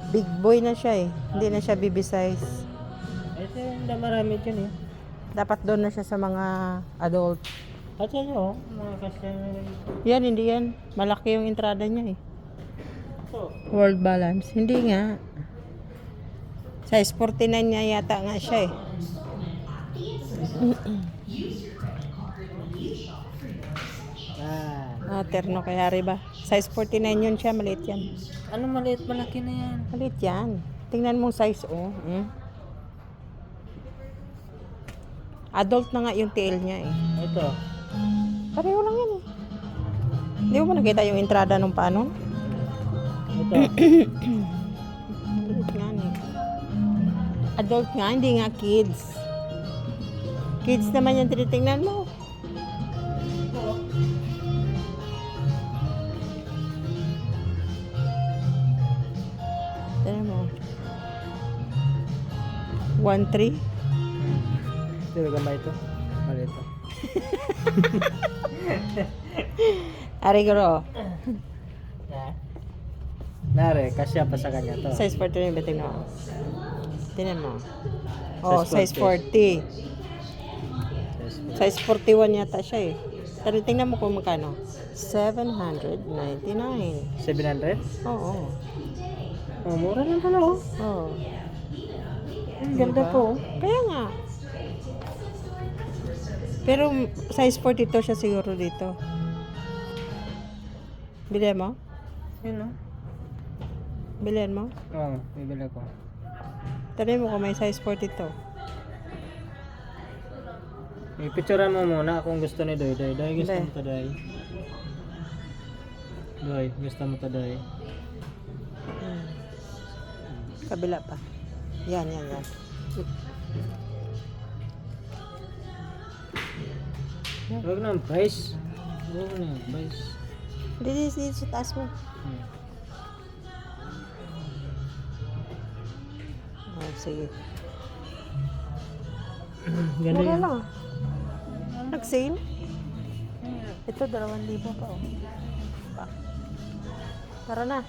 Big boy na siya eh. Hindi na siya baby size. Ito yung marami dyan eh. Dapat doon na siya sa mga adult. At yan yun, mga kasya. Yan, hindi yan. Malaki yung entrada niya eh. Ito. World balance. Hindi nga. Size 49 niya yata nga siya eh. Ah. Terno kaya ba? Size 49 yun siya. Maliit yan. Ano maliit, malaki na yan. Maliit yan. Tingnan mong size oh. Adult na nga yung tail niya eh. Ito. Pareho lang yan eh. Hindi mo ba nakita yung entrada nung paano? Ito. Maliit nga eh. Adult nga, hindi nga kids. Kids naman yung tinitingnan mo. Tignan mo. 1-3. Sino gamba ito? Mali ito. Arigoro. Nare, kasya pa sa kanya to. Size 40 ba tingnan mo? Tingnan mo. Oh, size Size 40. Size 41 yata siya eh. Pero tingnan mo kung magkano. 799. 700? Oo. Oh, mura lang pala oh. Oo. Ang ganda Diba? po. Kaya nga. Pero size 42 siya siguro dito. Bilhin mo? Yun oh. Bilhin mo? Oo, bibili ko. Tanay mo kung may size 42. I-picturean mo muna kung gusto ni Doy. Doy, gusto Hindi. mo to Doy. Doy, gusto mo to Doy. Kabila pa. Yan. Huwag na, price. Huwag na, price. Dito sa taas mo. Oh, sige. Ganda Mura yan. lang. Nag-sale? Ito, 2,000 pa oh. Tara na.